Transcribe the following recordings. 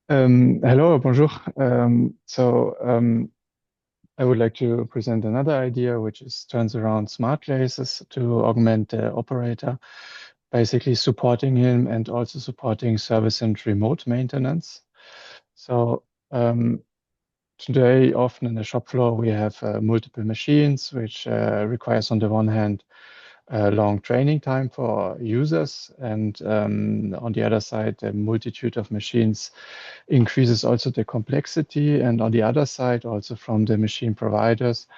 Hello, bonjour. I would like to present another idea, which is turns around smart glasses to augment the operator, basically supporting him and also supporting service and remote maintenance. So um, Today, often in the shop floor, we have multiple machines, which requires on the one hand long training time for users, and on the other side, the multitude of machines increases also the complexity. And on the other side, also from the machine providers,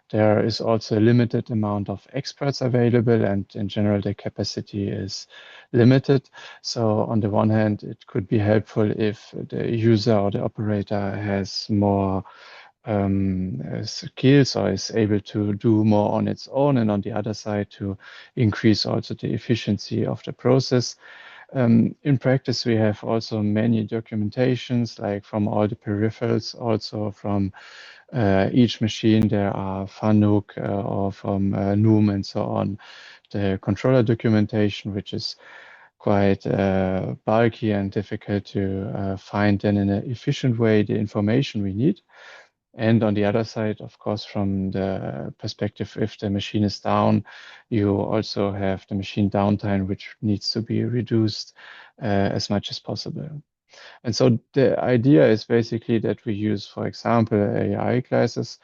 there is also a limited amount of experts available, and in general, the capacity is limited. So, on the one hand, it could be helpful if the user or the operator has more skills or is able to do more on its own, and on the other side, to increase also the efficiency of the process. In practice, we have also many documentations, like from all the peripherals, also from each machine. There are FANUC or from NUM and so on. The controller documentation, which is quite bulky and difficult to find then in an efficient way the information we need. And on the other side, of course, from the perspective, if the machine is down, you also have the machine downtime, which needs to be reduced as much as possible. And so the idea is basically that we use, for example, AI classes,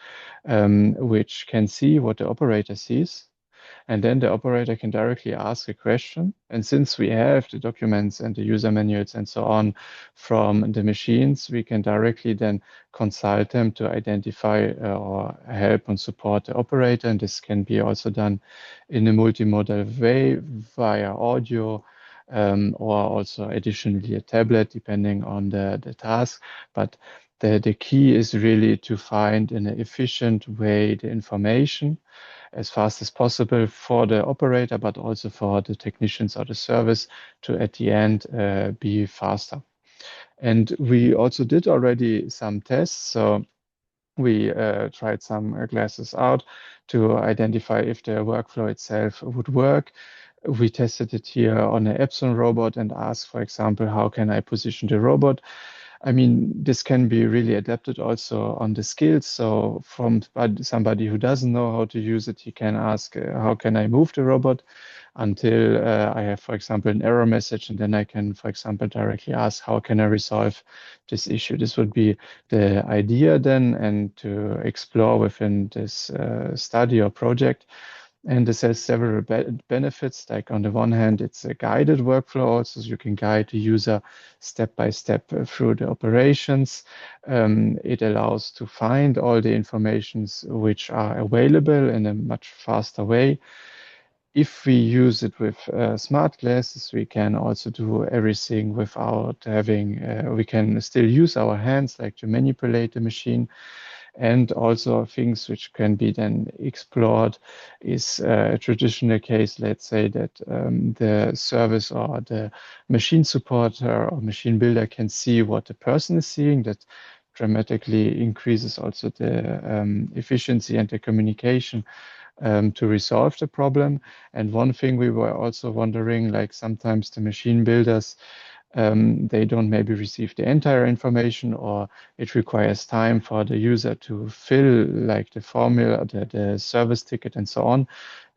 which can see what the operator sees, and then the operator can directly ask a question. And since we have the documents and the user manuals and so on from the machines, we can directly then consult them to identify or help and support the operator. And this can be also done in a multimodal way via audio. Or also additionally a tablet, depending on the task. But the key is really to find in an efficient way the information as fast as possible for the operator, but also for the technicians or the service to at the end be faster. And we also did already some tests. So we tried some glasses out to identify if the workflow itself would work. We tested it here on an Epson robot and asked, for example, how can I position the robot? I mean, this can be really adapted also on the skills. So from somebody who doesn't know how to use it, he can ask, how can I move the robot until I have, for example, an error message, and then I can, for example, directly ask, how can I resolve this issue? This would be the idea then, and to explore within this study or project. And this has several benefits. Like on the one hand, it's a guided workflow also, so you can guide the user step by step through the operations. It allows to find all the informations which are available in a much faster way. If we use it with smart glasses, we can also do everything without having, we can still use our hands, like to manipulate the machine. And also things which can be then explored is a traditional case, let's say that the service or the machine supporter or machine builder can see what the person is seeing. That dramatically increases also the efficiency and the communication to resolve the problem. And one thing we were also wondering, like sometimes the machine builders, they don't maybe receive the entire information, or it requires time for the user to fill like the formula, the service ticket and so on.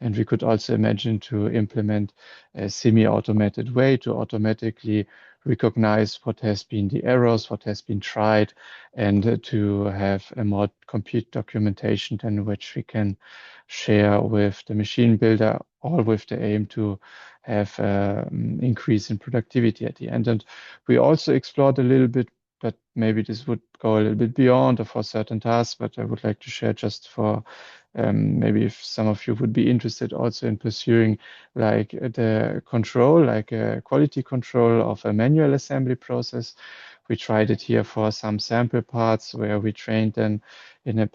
And we could also imagine to implement a semi-automated way to automatically recognize what has been the errors, what has been tried, and to have a more complete documentation than which we can share with the machine builder, all with the aim to have increase in productivity at the end. And we also explored a little bit, but maybe this would go a little bit beyond or for certain tasks, but I would like to share just for maybe if some of you would be interested also in pursuing like the control, like a quality control of a manual assembly process. We tried it here for some sample parts where we trained them in a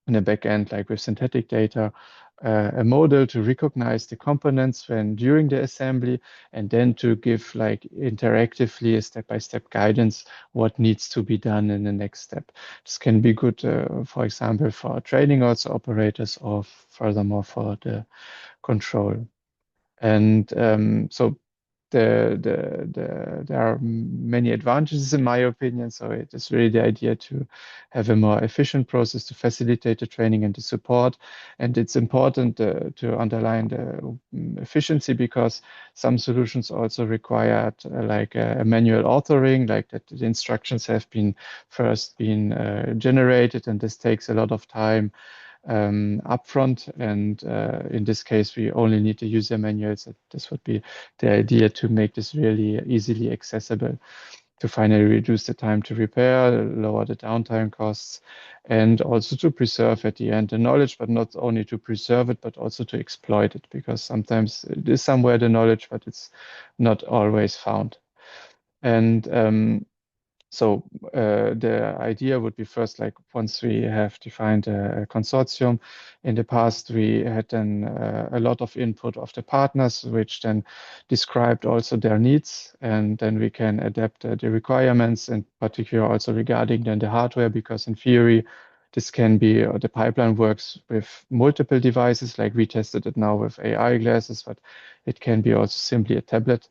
in the back end, like with synthetic data, a model to recognize the components when during the assembly, and then to give like interactively a step-by-step guidance what needs to be done in the next step. This can be good, for example, for training also operators, or furthermore for the control. And so there are many advantages in my opinion. So it is really the idea to have a more efficient process to facilitate the training and the support. And it's important to underline the efficiency, because some solutions also require like a manual authoring, like that the instructions have been first been generated, and this takes a lot of time upfront. And in this case, we only need the user manuals. This would be the idea, to make this really easily accessible, to finally reduce the time to repair, lower the downtime costs, and also to preserve at the end the knowledge, but not only to preserve it, but also to exploit it, because sometimes it is somewhere the knowledge, but it's not always found. And so the idea would be first, like once we have defined a consortium, in the past we had then a lot of input of the partners, which then described also their needs, and then we can adapt the requirements, in particular also regarding then the hardware, because in theory this can be, the pipeline works with multiple devices, like we tested it now with AI glasses, but it can be also simply a tablet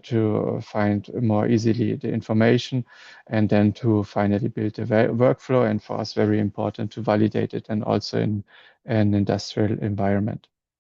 to find more easily the information, and then to finally build a workflow. And for us, very important to validate it, and also in an industrial environment.